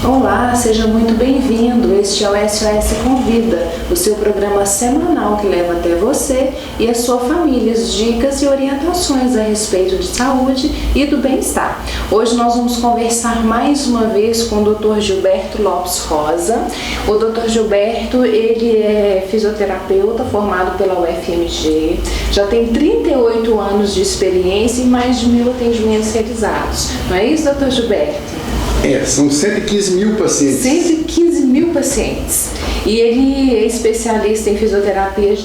Olá, seja muito bem-vindo. Este é o SOS Convida, o seu programa semanal que leva até você e a sua família as dicas e orientações a respeito de saúde e do bem-estar. Hoje nós vamos conversar mais uma vez com o Dr. Gilberto Lopes Rosa. O Dr. Gilberto, ele é fisioterapeuta formado pela UFMG, já tem 38 anos de experiência e mais de 1.000 atendimentos realizados. Não é isso, Dr. Gilberto? São 115 mil pacientes. 115 mil pacientes. E ele é especialista em fisioterapia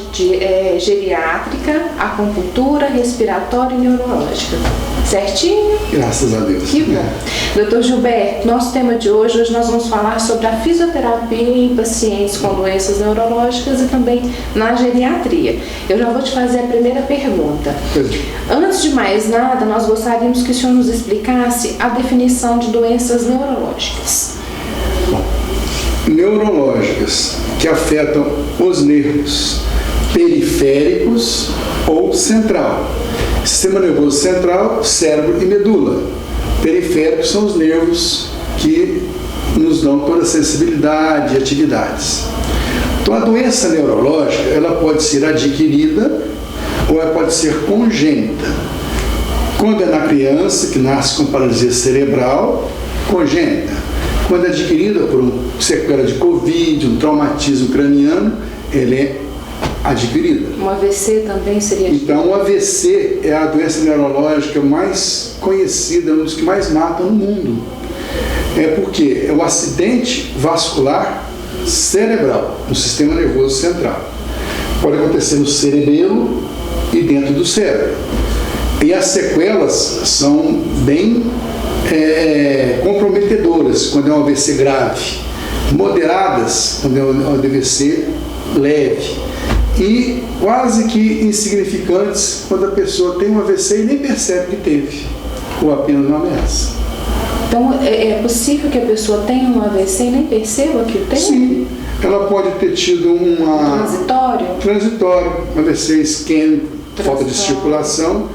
geriátrica, acupuntura, respiratória e neurológica. Certinho? Graças a Deus. Que bom. Doutor Gilberto, nosso tema de hoje nós vamos falar sobre a fisioterapia em pacientes com doenças neurológicas e também na geriatria. Eu já vou te fazer a primeira pergunta. Antes de mais nada, nós gostaríamos que o senhor nos explicasse a definição de doenças neurológicas. Bom, neurológicas que afetam os nervos periféricos ou central. Sistema nervoso central, cérebro e medula. Periféricos são os nervos que nos dão toda a sensibilidade e atividades. Então, a doença neurológica, ela pode ser adquirida ou ela pode ser congênita. Quando é na criança, que nasce com paralisia cerebral, congênita. Quando é adquirida por sequela de Covid, um traumatismo craniano, ela é adquirida. Um AVC também seria adquirido? Então, o AVC é a doença neurológica mais conhecida, um dos que mais matam no mundo. É porque é o acidente vascular cerebral, no sistema nervoso central. Pode acontecer no cerebelo e dentro do cérebro. E as sequelas são bem comprometedoras quando é um AVC grave, moderadas quando é um AVC leve, e quase que insignificantes quando a pessoa tem um AVC e nem percebe que teve, ou apenas uma ameaça. Então, é possível que a pessoa tenha um AVC e nem perceba que o tem? Sim, ela pode ter tido uma... Transitório, um AVC isquêmico, falta de circulação,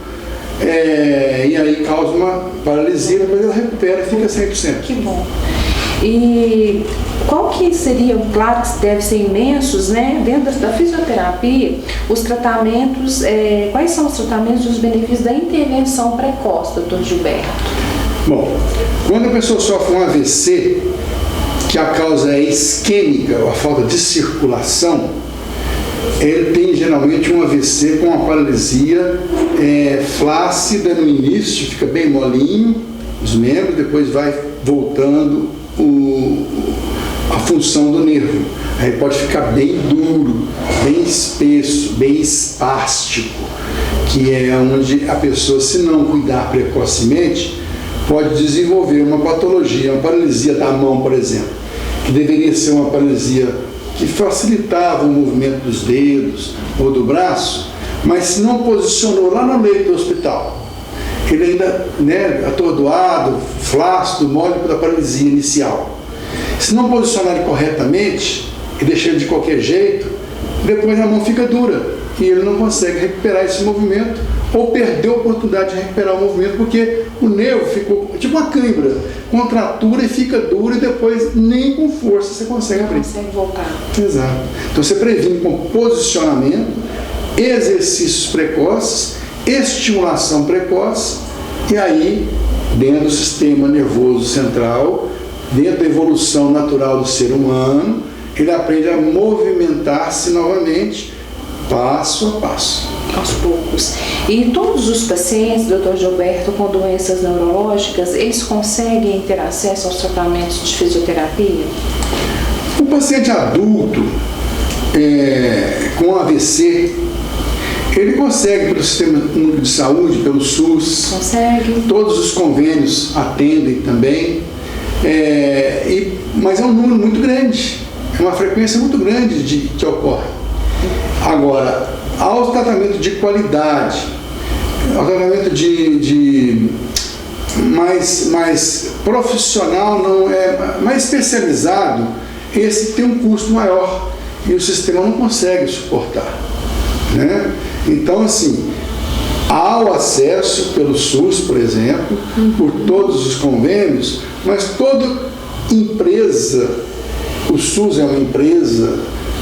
e aí causa uma paralisia, depois ela recupera e fica 100%. Que bom. E qual que seria, claro que deve ser imensos, né? Dentro da fisioterapia, os tratamentos, quais são os tratamentos e os benefícios da intervenção precoce, doutor Gilberto? Bom, quando a pessoa sofre um AVC, que a causa é isquêmica, ou a falta de circulação, ele tem geralmente um AVC com uma paralisia flácida no início, fica bem molinho, os membros, depois vai voltando a função do nervo. Aí pode ficar bem duro, bem espesso, bem espástico, que é onde a pessoa, se não cuidar precocemente, pode desenvolver uma patologia, uma paralisia da mão, por exemplo, que deveria ser uma paralisia que facilitava o movimento dos dedos ou do braço, mas se não posicionou lá no leito do hospital, ele ainda, atordoado, flácido, mole da paralisia inicial. Se não posicionar ele corretamente e deixar ele de qualquer jeito, depois a mão fica dura e ele não consegue recuperar esse movimento ou perdeu a oportunidade de recuperar o movimento porque o nervo ficou tipo uma cãibra, contratura e fica duro e depois nem com força você consegue abrir. Não consegue voltar. Exato. Então você previne com posicionamento, exercícios precoces, estimulação precoce, e aí, dentro do sistema nervoso central, dentro da evolução natural do ser humano, ele aprende a movimentar-se novamente, passo a passo. Aos poucos. E todos os pacientes, doutor Gilberto, com doenças neurológicas, eles conseguem ter acesso aos tratamentos de fisioterapia? O paciente adulto com AVC, ele consegue pelo Sistema Único de Saúde, pelo SUS. Consegue. Todos os convênios atendem também. Mas é um número muito grande. É uma frequência muito grande que ocorre. Agora, ao tratamento de qualidade, ao tratamento mais profissional, não mais especializado, esse tem um custo maior e o sistema não consegue suportar, né? Então, assim, há o acesso pelo SUS, por exemplo, por todos os convênios, mas todo empresa, o SUS é uma empresa,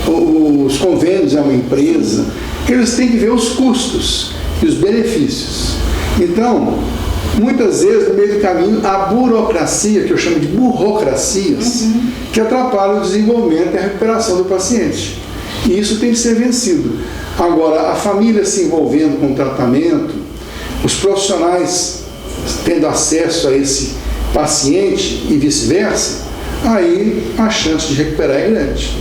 os convênios é uma empresa, eles têm que ver os custos e os benefícios. Então, muitas vezes, no meio do caminho, a burocracia, que eu chamo de burocracias, que atrapalham o desenvolvimento e a recuperação do paciente. E isso tem que ser vencido. Agora, a família se envolvendo com o tratamento, os profissionais tendo acesso a esse paciente e vice-versa, aí a chance de recuperar é grande.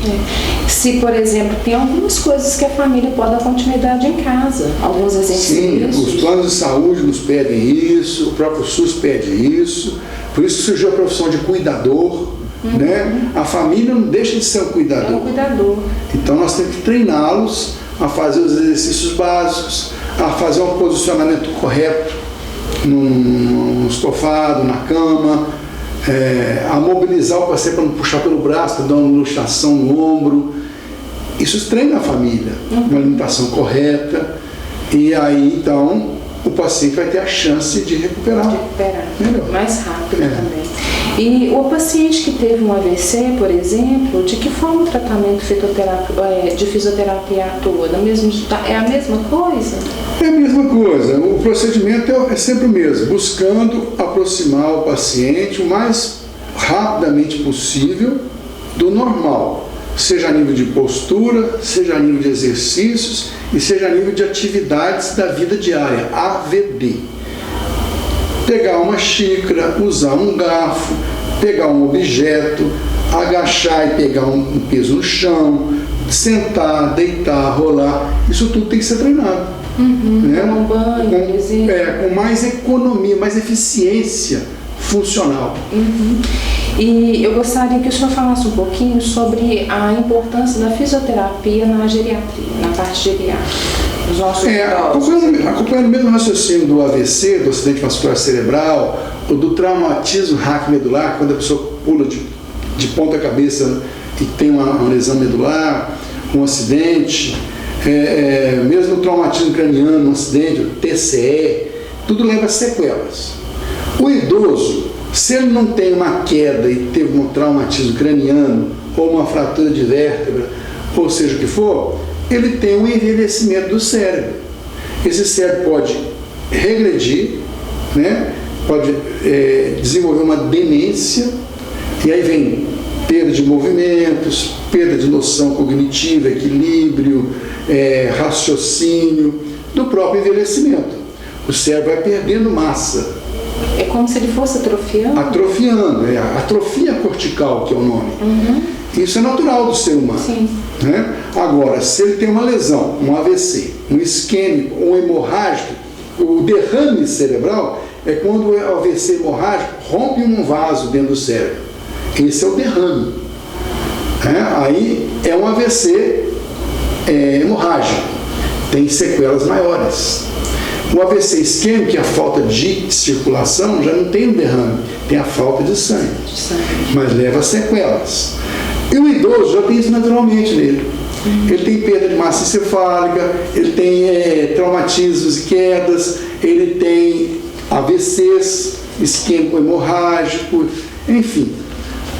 Se, por exemplo, tem algumas coisas que a família pode dar continuidade em casa, alguns exercícios. Sim, os planos de saúde nos pedem isso, o próprio SUS pede isso, por isso que surgiu a profissão de cuidador, né? A família não deixa de ser um cuidador. É um cuidador. Então nós temos que treiná-los a fazer os exercícios básicos, a fazer um posicionamento correto no estofado, na cama, a mobilizar o paciente para não puxar pelo braço, para dar uma luxação no ombro. Isso treina a família, uma alimentação correta, e aí então o paciente vai ter a chance de recuperar melhor. Mais rápido também. E o paciente que teve um AVC, por exemplo, de que forma o tratamento de fisioterapia atua? É a mesma coisa? É a mesma coisa. O procedimento é sempre o mesmo, buscando aproximar o paciente o mais rapidamente possível do normal, seja a nível de postura, seja a nível de exercícios e seja a nível de atividades da vida diária, AVD. Pegar uma xícara, usar um garfo, pegar um objeto, agachar e pegar um peso no chão, sentar, deitar, rolar, isso tudo tem que ser treinado. Né? Um banho, por exemplo. Com mais economia, mais eficiência funcional. E eu gostaria que o senhor falasse um pouquinho sobre a importância da fisioterapia na geriatria, na parte geriátrica. Acompanhando o mesmo raciocínio do AVC, do acidente vascular cerebral, ou do traumatismo raquimedular, quando a pessoa pula de ponta cabeça e tem uma lesão medular, um acidente, mesmo o traumatismo craniano, um acidente, o TCE, tudo leva sequelas. O idoso, se ele não tem uma queda e teve um traumatismo craniano, ou uma fratura de vértebra, ou seja o que for, ele tem um envelhecimento do cérebro. Esse cérebro pode regredir, né? Pode desenvolver uma demência, e aí vem perda de movimentos, perda de noção cognitiva, equilíbrio, raciocínio, do próprio envelhecimento. O cérebro vai perdendo massa. É como se ele fosse atrofiando? Atrofiando, atrofia cortical, que é o nome. Isso é natural do ser humano. Sim. Né? Agora, se ele tem uma lesão, um AVC, um isquêmico, um hemorrágico, o derrame cerebral é quando o AVC hemorrágico rompe um vaso dentro do cérebro. Esse é o derrame. Aí é um AVC hemorrágico, tem sequelas maiores. O AVC isquêmico, que é a falta de circulação, já não tem um derrame, tem a falta de sangue, mas leva sequelas. E o idoso já tem isso naturalmente nele. Ele tem perda de massa encefálica, ele tem traumatismos e quedas, ele tem AVCs, isquêmico hemorrágico, enfim.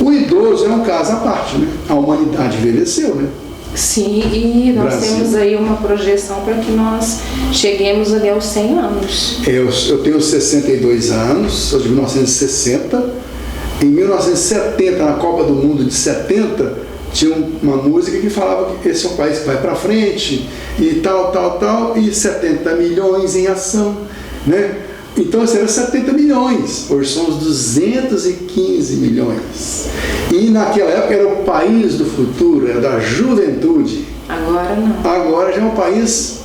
O idoso é um caso à parte, né? A humanidade envelheceu, né? Sim, e nós temos aí uma projeção para que nós cheguemos ali aos 100 anos. Eu tenho 62 anos, sou de 1960. Em 1970, na Copa do Mundo de 70, tinha uma música que falava que esse é um país que vai para frente, e tal, e 70 milhões em ação, né? Então, assim, era 70 milhões, hoje são os 215 milhões. E naquela época era o país do futuro, era da juventude. Agora não. Agora já é um país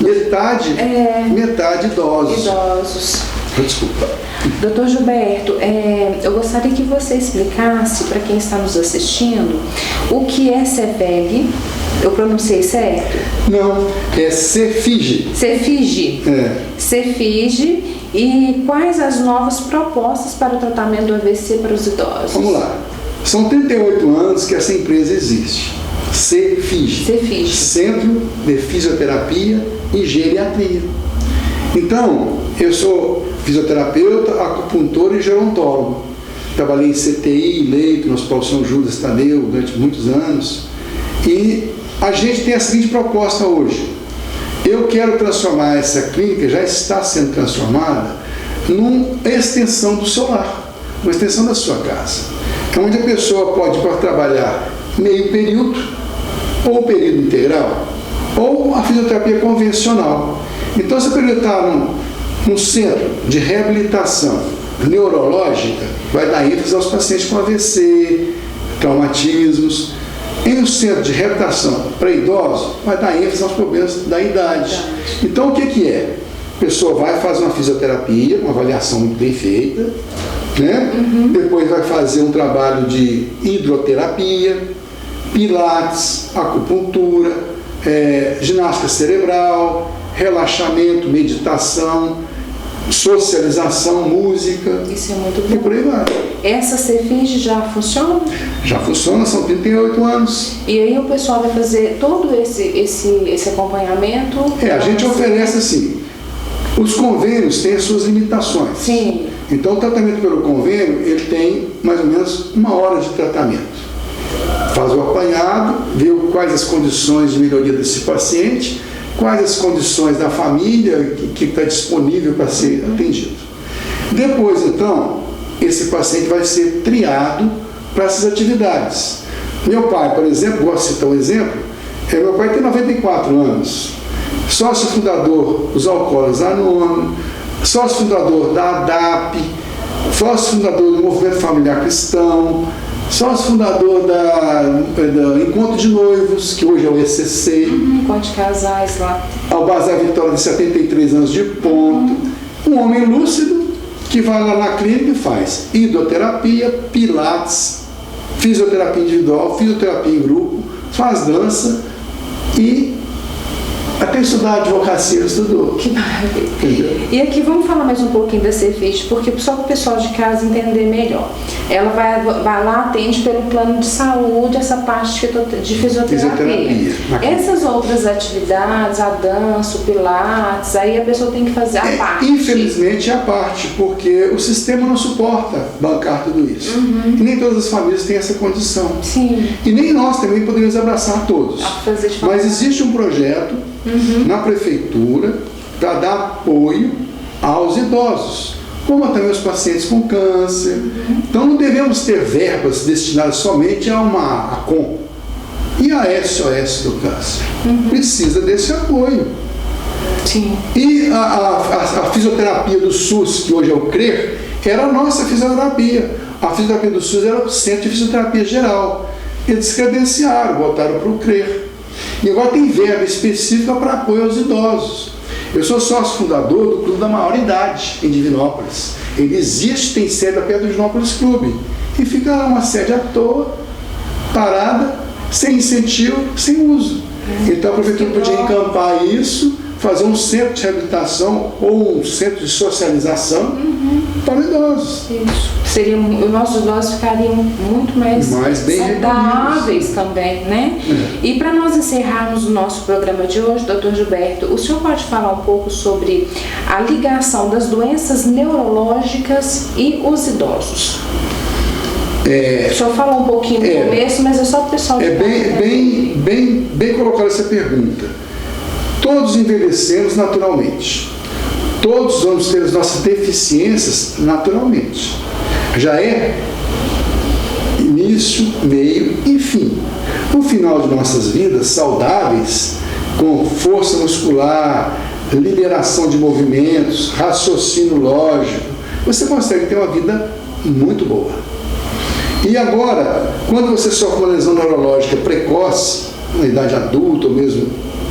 metade idosos. Desculpa. Doutor Gilberto, eu gostaria que você explicasse para quem está nos assistindo o que é CEPEG. Eu pronunciei certo? Não, é CEFIG. CEFIG. CEFIG. E quais as novas propostas para o tratamento do AVC para os idosos? Vamos lá. São 38 anos que essa empresa existe. CEFIG. Centro de Fisioterapia e Geriatria. Então, eu sou fisioterapeuta, acupuntor e gerontólogo. trabalhei em CTI, leito, no Hospital São Judas Tadeu, durante muitos anos. E a gente tem a seguinte proposta hoje. Eu quero transformar essa clínica, já está sendo transformada, numa extensão do seu lar, uma extensão da sua casa, onde a pessoa pode ir para trabalhar meio período, ou período integral, ou a fisioterapia convencional. Então, se a pessoa está num centro de reabilitação neurológica, vai dar ênfase aos pacientes com AVC, traumatismos. Em um centro de reabilitação para idosos, vai dar ênfase aos problemas da idade. Então, o que é? A pessoa vai fazer uma fisioterapia, uma avaliação muito bem feita, né? Depois vai fazer um trabalho de hidroterapia, pilates, acupuntura, ginástica cerebral, relaxamento, meditação, socialização, música. Isso é muito bom. E por aí vai. Essa Cefins já funciona? Já funciona, são 38 anos. E aí o pessoal vai fazer todo esse acompanhamento? A gente oferece assim, os convênios têm as suas limitações. Sim. Então o tratamento pelo convênio, ele tem mais ou menos 1 hora de tratamento. Faz o apanhado, vê quais as condições de melhoria desse paciente, quais as condições da família que está disponível para ser atendido. Depois, então, esse paciente vai ser triado para essas atividades. Meu pai, por exemplo, gosto de citar um exemplo, meu pai tem 94 anos, sócio fundador dos Alcoólatras Anônimos, sócio fundador da ADAP, sócio fundador do Movimento Familiar Cristão, sócio fundador da Encontro de Noivos, que hoje é o ECC. Encontro de casais lá. Albazar Vitória, de 73 anos de ponto. Um homem lúcido que vai lá na clínica e faz hidroterapia, pilates, fisioterapia individual, fisioterapia em grupo, faz dança e até estudar advocacia ele estudou. Que maravilha. Entendeu? E aqui vamos falar mais um pouquinho da Cefins, porque só para o pessoal de casa entender melhor. Ela vai lá, atende pelo plano de saúde, essa parte de fisioterapia. Essas outras atividades, a dança, o pilates, aí a pessoa tem que fazer a parte. Infelizmente é a parte, porque o sistema não suporta bancar tudo isso. E nem todas as famílias têm essa condição. Sim. E nem nós também poderíamos abraçar todos. Mas existe um projeto na prefeitura para dar apoio aos idosos, como também os pacientes com câncer. Então não devemos ter verbas destinadas somente a uma ACOM e a SOS do câncer. Precisa desse apoio. Sim. E a fisioterapia do SUS, que hoje é o CRER, era a nossa fisioterapia. A fisioterapia do SUS era o Centro de Fisioterapia Geral. Eles credenciaram, botaram para o CRER. E agora tem verba específica para apoio aos idosos. Eu sou sócio fundador do Clube da Maioridade, em Divinópolis. Ele existe, tem sede perto do Divinópolis Clube. E fica lá uma sede à toa, parada, sem incentivo, sem uso. Então a prefeitura podia encampar isso, fazer um centro de reabilitação ou um centro de socialização para idosos. Isso. Os nossos idosos ficariam muito mais bem saudáveis também, né? E para nós encerrarmos o nosso programa de hoje, Dr. Gilberto, o senhor pode falar um pouco sobre a ligação das doenças neurológicas e os idosos? O senhor falou um pouquinho no começo, mas é só para o pessoal... bem colocada essa pergunta. Todos envelhecemos naturalmente. Todos vamos ter as nossas deficiências naturalmente. Já é início, meio e fim. No final de nossas vidas saudáveis, com força muscular, liberação de movimentos, raciocínio lógico, você consegue ter uma vida muito boa. E agora, quando você sofre uma lesão neurológica precoce, na idade adulta ou mesmo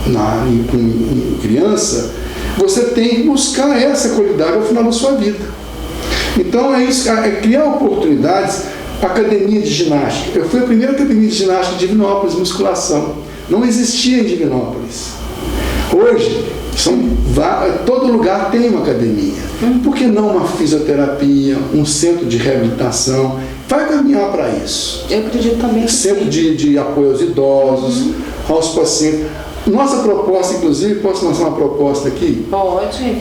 em criança, você tem que buscar essa qualidade ao final da sua vida. Então é isso, é criar oportunidades. Academia de ginástica. Eu fui a primeira academia de ginástica de Divinópolis, musculação. Não existia em Divinópolis. Hoje, todo lugar tem uma academia. Por que não uma fisioterapia, um centro de reabilitação? Vai caminhar para isso. Eu acredito também. Centro de apoio aos idosos, aos pacientes. Nossa proposta, inclusive, posso lançar uma proposta aqui? Pode.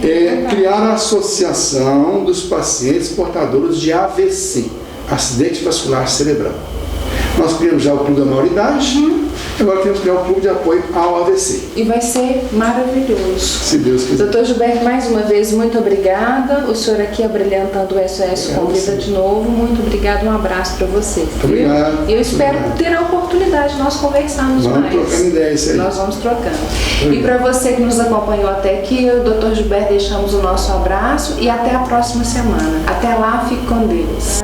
Criar a associação dos pacientes portadores de AVC. acidente vascular cerebral. Nós criamos já o Clube da Maioridade, agora temos que criar o Clube de Apoio ao AVC. E vai ser maravilhoso. Se Deus quiser. Dr. Gilberto, mais uma vez, muito obrigada. O senhor aqui abrilhantando o SOS Convida de novo. Muito obrigado, um abraço para você. Muito obrigado. E eu espero ter a oportunidade de nós conversarmos mais. Vamos trocando ideias aí. Nós vamos trocando. E para você que nos acompanhou até aqui, eu e o Dr. Gilberto deixamos o nosso abraço e até a próxima semana. Até lá, fique com Deus.